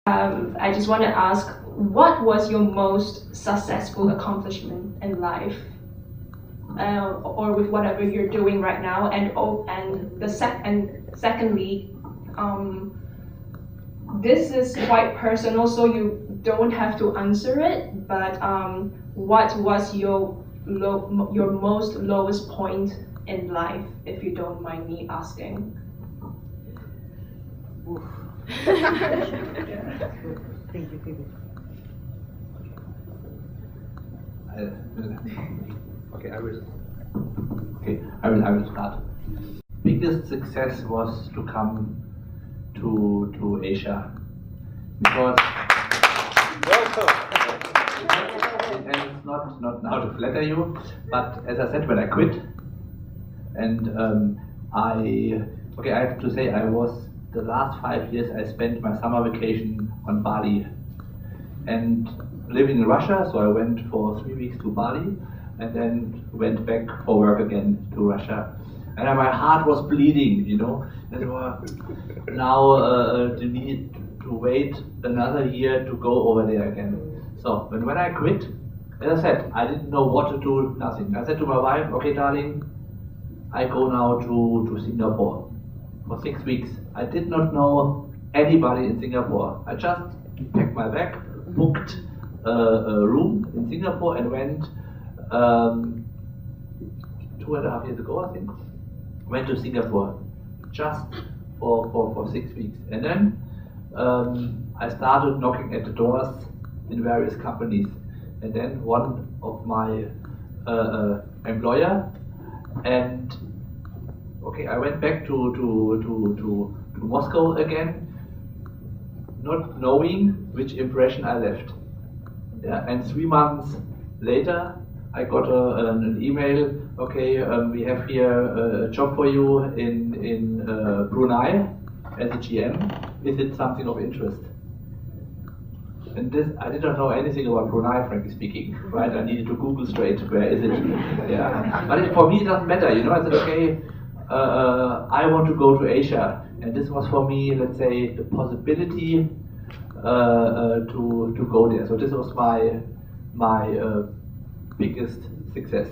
I just want to ask, what was your most successful accomplishment in life, or with whatever you're doing right now? Secondly, this is quite personal, so you don't have to answer it. But what was your most lowest point in life, if you don't mind me asking? Thank you. Okay, I will start. Biggest success was to come to Asia, because and it's not now to flatter you, but as I said, when I quit, and I have to say, I was the last 5 years I spent my summer vacation on Bali, and living in Russia, so I went for 3 weeks to Bali and then went back for work again to Russia. And my heart was bleeding, and now to need to wait another year to go over there again. So when I quit, as I said, I didn't know what to do, nothing. I said to my wife, okay darling, I go now to Singapore for 6 weeks. I did not know anybody in Singapore. I just packed my bag, booked a room in Singapore, and went 2.5 years ago, I think. Went to Singapore just for 6 weeks, and then I started knocking at the doors in various companies, and then one of my employer, and I went back to Moscow again, not knowing which impression I left. Yeah, and 3 months later, I got an email. Okay, we have here a job for you in Brunei as a GM. Is it something of interest? And this, I did not know anything about Brunei, frankly speaking. Right? I needed to Google straight. Where is it? Yeah. But for me, it doesn't matter. I said, okay, I want to go to Asia, and this was for me, let's say, the possibility to go there. So this was my biggest success.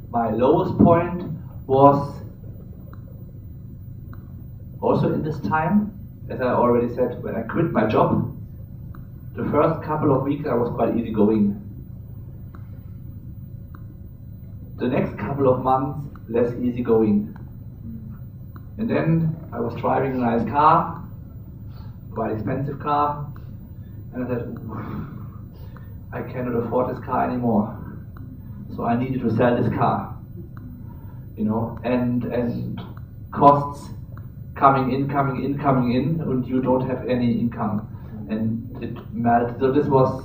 My lowest point was also in this time, as I already said, when I quit my job. The first couple of weeks I was quite easygoing. The next couple of months, less easygoing. And then I was driving a nice car, quite expensive car, and I said, I cannot afford this car anymore. So I needed to sell this car, and costs coming in, and you don't have any income, and it melted. So this was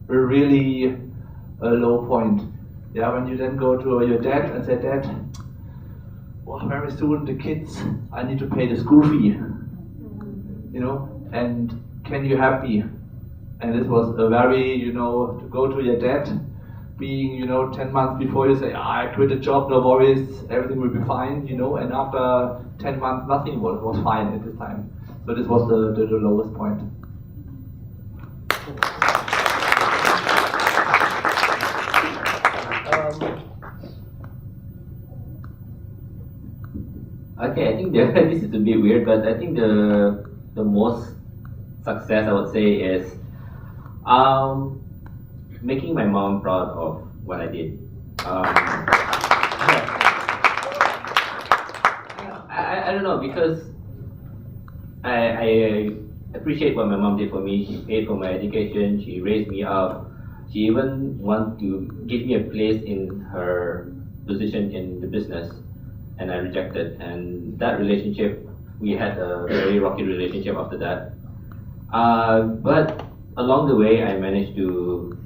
really a low point. Yeah, when you then go to your dad and say, Dad, well, very soon the kids, I need to pay the school fee, and can you help me? And this was a very, to go to your dad, being, 10 months before you say, I quit a job, no worries, everything will be fine, and after 10 months, nothing was fine at this time. So this was the lowest point. Okay, I think this is a bit weird, but I think the most success I would say is making my mom proud of what I did. I don't know, because I appreciate what my mom did for me. She paid for my education, she raised me up, she even wanted to give me a place in her position in the business, and I rejected. And that relationship, we had a very rocky relationship after that. But along the way, I managed to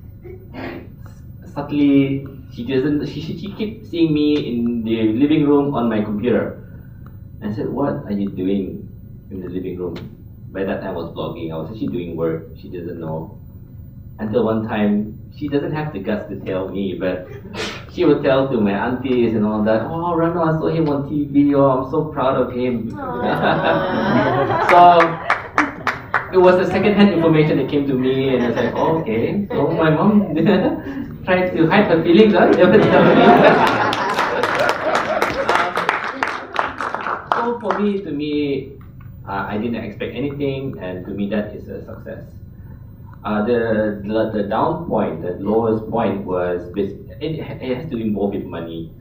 subtly, she kept seeing me in the living room on my computer. I said, what are you doing in the living room? By that time I was blogging, I was actually doing work, she doesn't know. Until one time, she doesn't have the guts to tell me, but she would tell to my aunties and all that, oh, Rano, I saw him on TV, oh, I'm so proud of him. So it was the second-hand information that came to me, and I was like, oh, okay. So my mom tried to hide her feelings, huh? Never tell me. So for me, I didn't expect anything, and to me that is a success. The down point, the lowest point was it has to involve with money.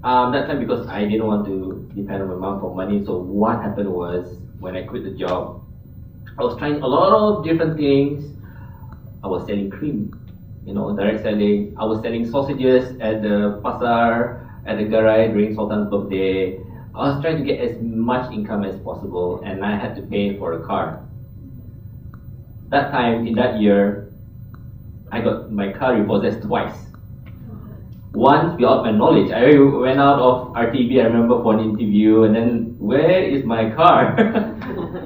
That time, because I didn't want to depend on my mom for money, so what happened was when I quit the job, I was trying a lot of different things. I was selling cream, direct selling. I was selling sausages at the pasar, at the garai during Sultan's birthday. I was trying to get as much income as possible, and I had to pay for a car. That time, in that year, I got my car repossessed twice. Once, without my knowledge, I went out of RTB, I remember, for an interview, and then, where is my car?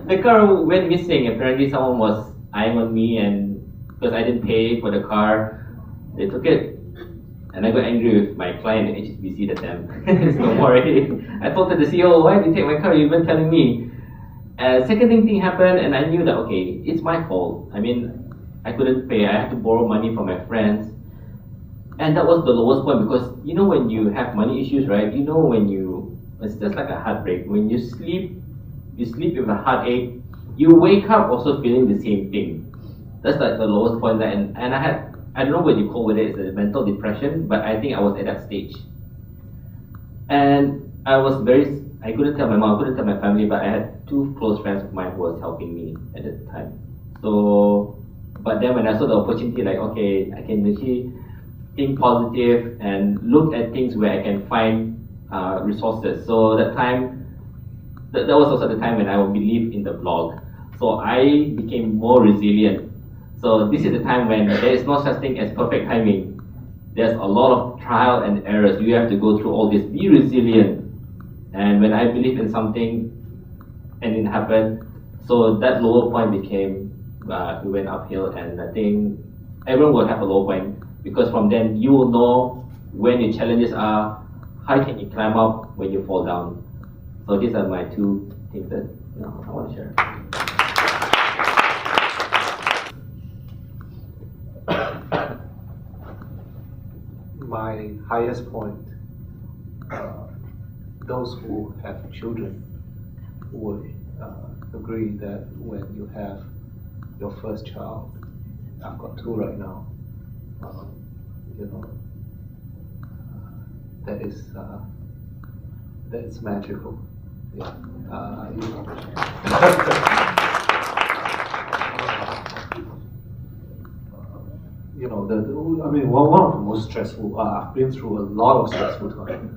The car went missing. Apparently someone was eyeing on me, and because I didn't pay for the car, they took it. And I got angry with my client at HSBC that time. It's no more already. I told the CEO, why did you take my car? You've been telling me. Second thing happened, and I knew that, okay, it's my fault. I mean, I couldn't pay. I had to borrow money from my friends. And that was the lowest point, because when you have money issues, right? It's just like a heartbreak. When you sleep with a heartache, you wake up also feeling the same thing. That's like the lowest point. And I don't know what you call whether it's a mental depression, but I think I was at that stage. And I couldn't tell my mom, I couldn't tell my family, but I had two close friends of mine who was helping me at the time. So, but then when I saw the opportunity, like, okay, I can actually think positive and look at things where I can find resources. So that time, that was also the time when I would believe in the blog. So I became more resilient. So this is the time when there is no such thing as perfect timing. There's a lot of trial and errors. You have to go through all this. Be resilient. And when I believe in something and it happened, so that lower point became, we went uphill, and I think everyone will have a low point, because from then you will know when your challenges are, how can you climb up when you fall down. So these are my two things that I want to share. My highest point, those who have children would agree that when you have your first child, I've got two right now, that is magical. Yeah. One of the most stressful. I've been through a lot of stressful times,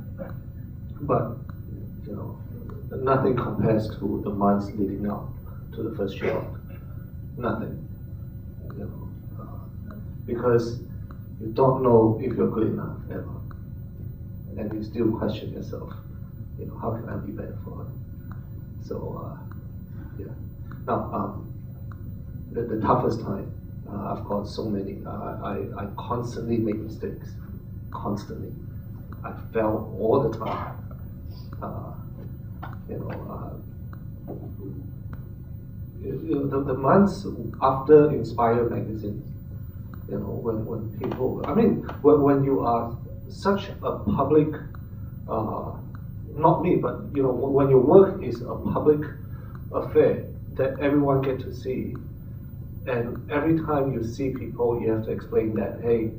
but nothing compares to the months leading up to the first child. Nothing. Because you don't know if you're good enough ever, and you still question yourself. How can I be better for her? So, yeah. Now, the toughest time. I've got so many. I constantly make mistakes. Constantly. I fail all the time. The months after Inspire magazine, when people, when you are such a public, not me, but when your work is a public affair that everyone get to see, and every time you see people, you have to explain that, hey,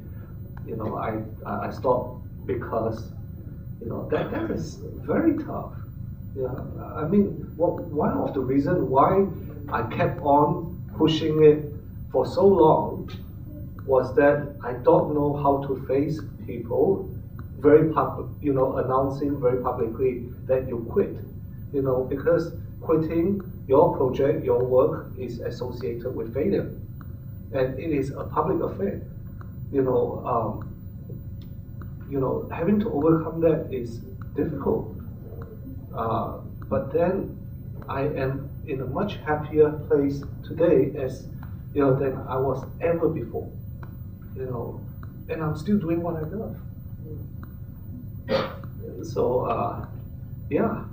I stopped because, that is very tough. Yeah, one of the reasons why I kept on pushing it for so long was that I don't know how to face people announcing very publicly that you quit. Because quitting your project, your work is associated with failure, and it is a public affair. Having to overcome that is difficult. But then I am in a much happier place today than I was ever before. And I'm still doing what I love. So yeah.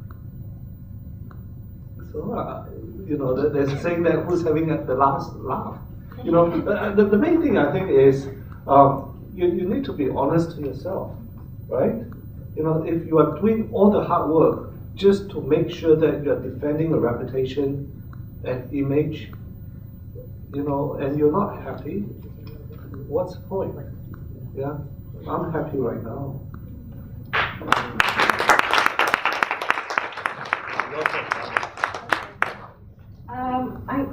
So, there's a saying that who's having the last laugh. The main thing I think is you need to be honest to yourself, right? If you are doing all the hard work just to make sure that you're defending a reputation and image, and you're not happy, what's the point? Yeah, I'm happy right now.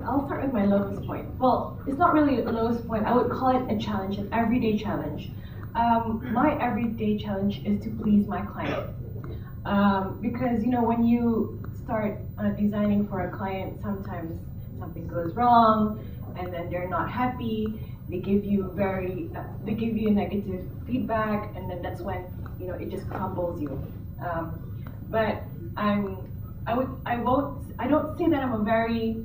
I'll start with my lowest point. Well, it's not really a lowest point. I would call it a challenge, an everyday challenge. My everyday challenge is to please my client. Because, when you start designing for a client, sometimes something goes wrong, and then they're not happy. They give you negative feedback, and then that's when it just crumbles you. But I don't say that I'm a very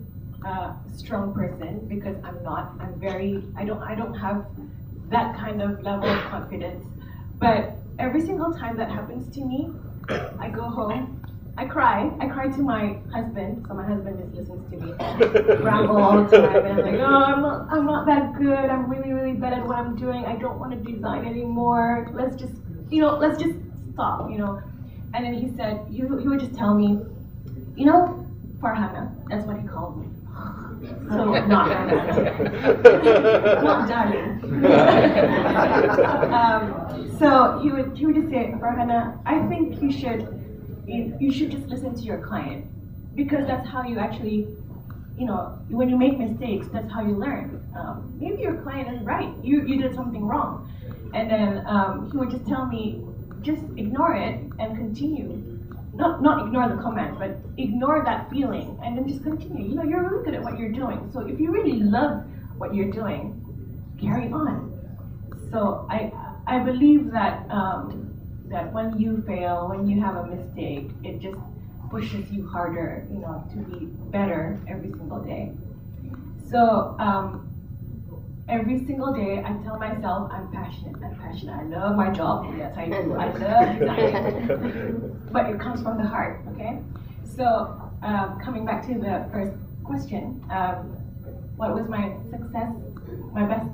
strong person, because I'm not. I don't have that kind of level of confidence. But every single time that happens to me, I go home, I cry to my husband. So my husband just listens to me ramble all the time, and I'm like, oh, I'm not that good. I'm really, really bad at what I'm doing. I don't want to design anymore. Let's just stop. And then he would just tell me, Farhanna, that's what he called me. So not darling. So he would just say, Farhanna, I think you should just listen to your client, because that's how you actually, when you make mistakes, that's how you learn. Maybe your client is right. You did something wrong, and then he would just tell me, just ignore it and continue. Not ignore the comment, but ignore that feeling and then just continue. You're really good at what you're doing. So if you really love what you're doing, carry on. So I believe that that when you fail, when you have a mistake, it just pushes you harder, to be better every single day. So every single day, I tell myself I'm passionate. I love my job. Yes, I do. I love designing. But it comes from the heart, okay? So coming back to the first question, what was my success, my best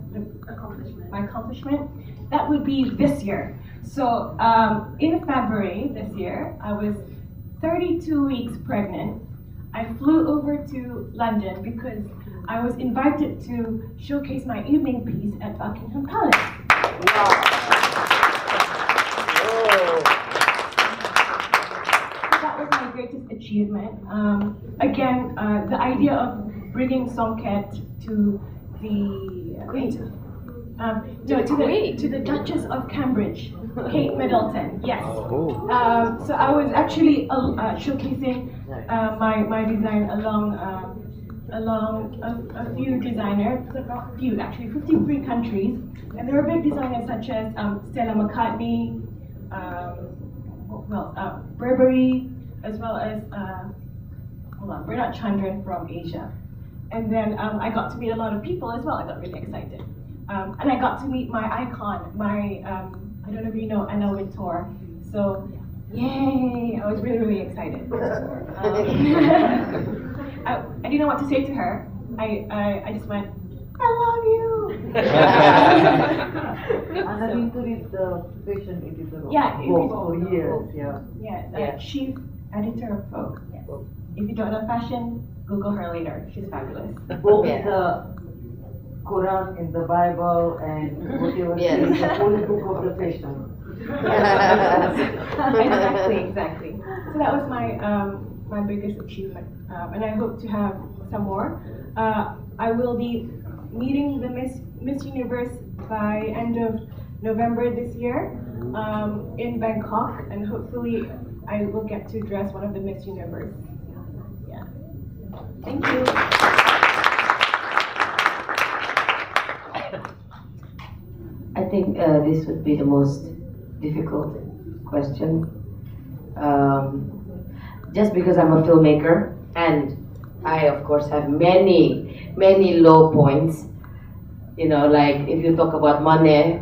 accomplishment? My accomplishment? That would be this year. So in February this year, I was 32 weeks pregnant. I flew over to London because I was invited to showcase my evening piece at Buckingham Palace. Wow. That was my greatest achievement. Again, the idea of bringing Songket to the Duchess of Cambridge, Kate Middleton. Yes. So I was actually showcasing my design along a few designers, not a few actually, 53 countries, and there were big designers such as Stella McCartney, Burberry, as well as Bernard Chandran from Asia. And then I got to meet a lot of people as well. I got really excited, and I got to meet my icon, I don't know if you know Anna Wintour. So, yay! I was really, really excited. I didn't know what to say to her. I just went, I love you! Anna Wintour is the fashion editor of Vogue for years. Yeah, chief editor of Vogue. Yes. If you don't know fashion, Google her later. She's fabulous. Vogue is the Quran in the Bible and whatever is the holy book of the fashion. Exactly. So that was my biggest achievement, and I hope to have some more. I will be meeting the Miss Universe by end of November this year in Bangkok, and hopefully I will get to dress one of the Miss Universe. Yeah. Thank you. I think this would be the most difficult question. Just because I'm a filmmaker, and I of course have many low points. Like if you talk about money,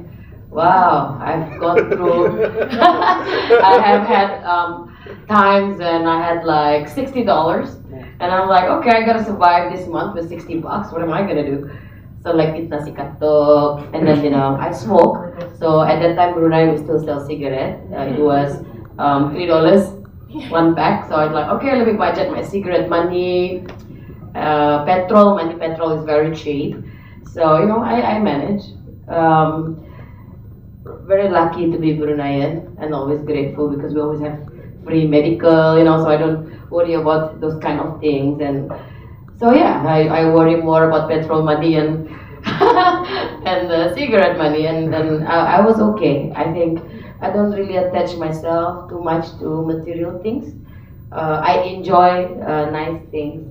wow, I've gone through. I have had times when I had like $60 And I'm like, okay, I gotta survive this month with $60. What am I gonna do? So like eat nasi katok, and then I smoke. So at that time Brunei we still sell cigarette. It was $3 one pack. So I was like, okay, let me budget my cigarette money. Petrol is very cheap. So I manage. Very lucky to be Bruneian and always grateful because we always have free medical, so I don't worry about those kind of things. And so yeah, I worry more about petrol money and and cigarette money, and I was okay. I think I don't really attach myself too much to material things. I enjoy nice things,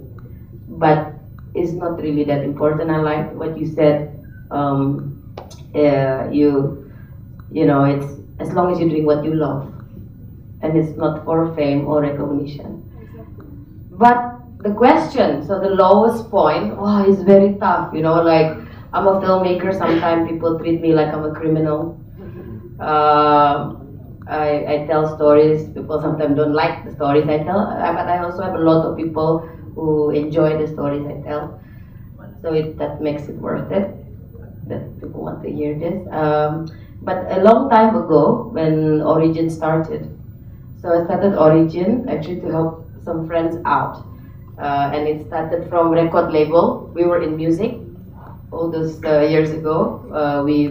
but it's not really that important. I like what you said. It's as long as you're doing what you love, and it's not for fame or recognition. But the question, so the lowest point, is very tough. Like I'm a filmmaker. Sometimes people treat me like I'm a criminal. I tell stories. People sometimes don't like the stories I tell, but I also have a lot of people who enjoy the stories I tell. So that makes it worth it. That people want to hear this. But a long time ago, when Origin started, so I started Origin actually to help some friends out, and it started from record label. We were in music all those years ago. We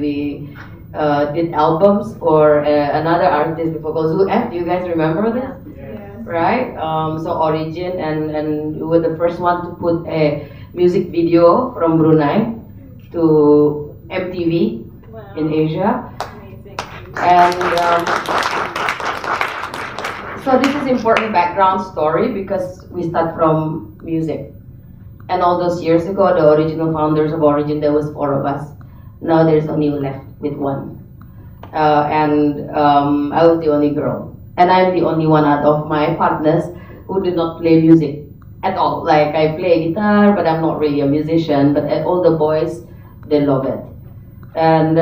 did albums for another artist before called Zoo F. Do you guys remember this? Yeah. Right? So Origin, and we were the first one to put a music video from Brunei to MTV in Asia. Amazing. And so this is important background story because we start from music. And all those years ago, the original founders of Origin, there was 4 of us. Now there's only left with 1. And I was the only girl. And I'm the only one out of my partners who did not play music at all. Like I play guitar, but I'm not really a musician. But all the boys, they love it. And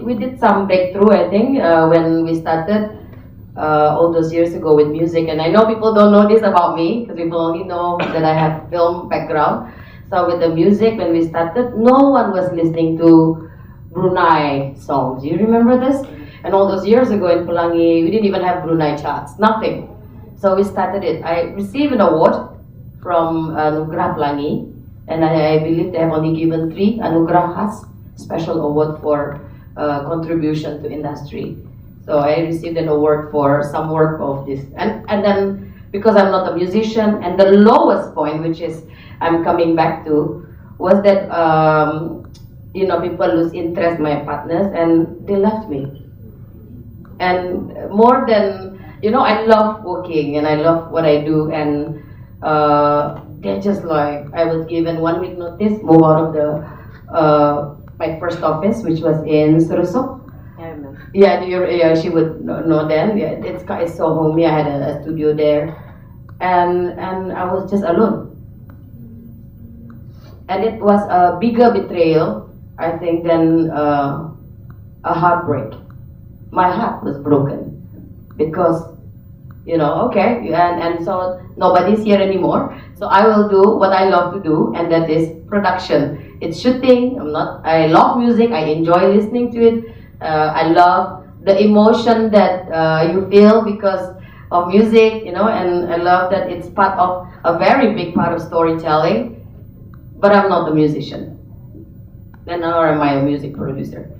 we did some breakthrough, I think, when we started all those years ago with music. And I know people don't know this about me because people only know that I have film background. So with the music, when we started, no one was listening to Brunei songs. You remember this? And all those years ago in Pelangi, we didn't even have Brunei charts, nothing. So we started it. I received an award from Anugerah Pelangi, and I believe they have only given 3 Anugerah Khas, special award for contribution to industry. So I received an award for some work of this. And then, because I'm not a musician, and the lowest point, which is I'm coming back to, was that people lose interest, my partners, and they left me. And more than, I love working and I love what I do, and they're just like, I was given 1 week notice, move out of the my first office, which was in Surusok. Yeah, she would know then. Yeah, it's so homey. I had a studio there, and I was just alone. And it was a bigger betrayal, I think, than a heartbreak. My heart was broken because, and so nobody's here anymore. So I will do what I love to do, and that is production. It's shooting. I love music. I enjoy listening to it. I love the emotion that you feel because of music, and I love that it's part of a very big part of storytelling. But I'm not a musician, and nor am I a music producer.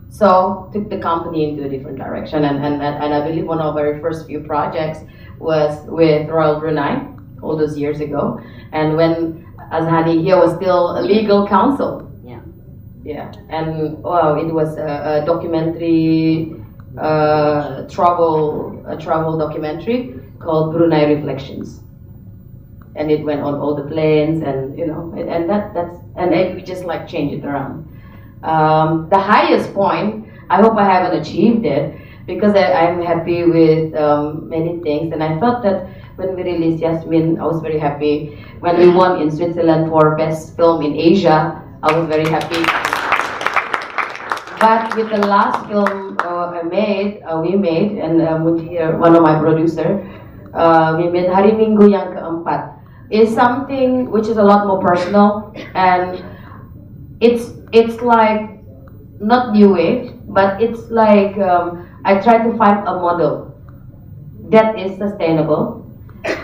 So took the company into a different direction, and I believe one of our very first few projects was with Royal Brunei all those years ago, and when Azhani here was still a legal counsel. Yeah, and it was a documentary, travel documentary called Brunei Reflections, and it went on all the planes, and we just like change it around. The highest point, I hope I haven't achieved it because I'm happy with many things, and I thought that when we released Yasmin, I was very happy. When we won in Switzerland for Best Film in Asia, I was very happy. But with the last film we made, and Munir, one of my producer, we made Hari Minggu yang keempat. is something which is a lot more personal, and it's like not new wave, but it's like I try to find a model that is sustainable,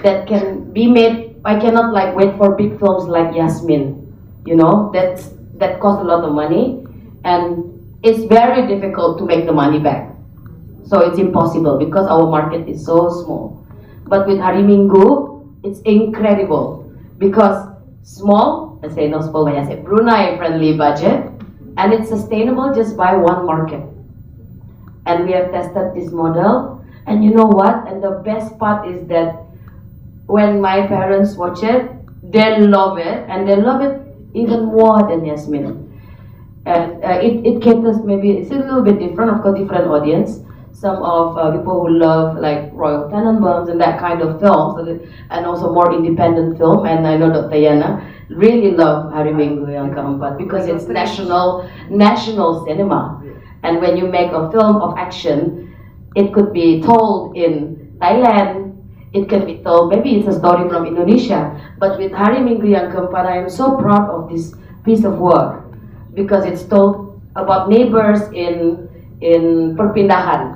that can be made. I cannot like wait for big films like Yasmin, that cost a lot of money, and it's very difficult to make the money back. So it's impossible because our market is so small. But with Hari Minggu, it's incredible because small, let's say no small, I say Brunei friendly budget, and it's sustainable just by one market. And we have tested this model, and you know what? And the best part is that when my parents watch it, they love it, and they love it even more than Yasmin. And it caters, maybe it's a little bit different, of course, different audience. Some of people who love like Royal Tenenbaums and that kind of films, and also more independent film. And I know Dr. Yana really love Hari Minggu yang keempat because it's national cinema. And when you make a film of action, it could be told in Thailand. It can be told, maybe it's a story from Indonesia. But with Hari Minggu yang keempat, I am so proud of this piece of work because it's told about neighbors in perpindahan.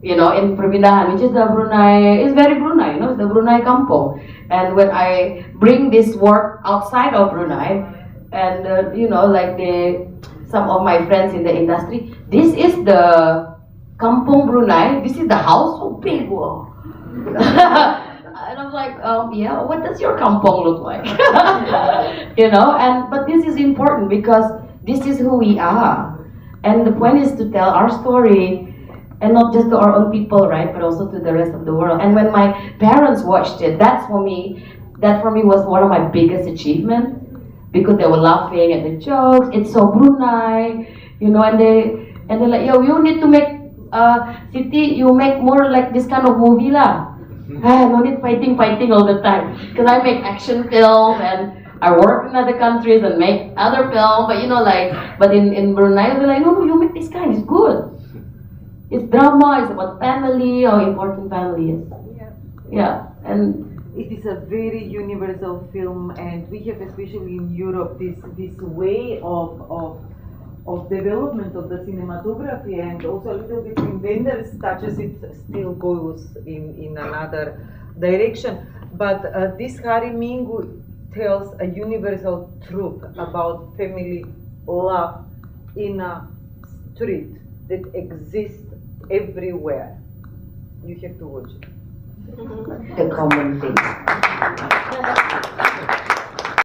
In perpindahan, which is the Brunei, it's very Brunei, it's the Brunei kampung. And when I bring this work outside of Brunei, and some of my friends in the industry, this is the kampung Brunei, this is the house, so big, wow. And I'm like, yeah, what does your kampung look like? But this is important because this is who we are. And the point is to tell our story, and not just to our own people, right, but also to the rest of the world. And when my parents watched it, that for me was one of my biggest achievements, because they were laughing at the jokes. It's so Brunei, and they're like, yo, you need to make Siti, you make more like this kind of movie lah. No need fighting all the time, because I make action film and I work in other countries and make other film, but in Brunei they're like, no, you make this kind, it's good. It's drama, it's about family, how important family is. Yeah, and it is a very universal film, and we have, especially in Europe, this way of development of the cinematography, and also a little bit in Wendel's touches, it still goes in another direction. But this Hari Minggu tells a universal truth about family love in a street that exists everywhere. You have to watch it. The common thing.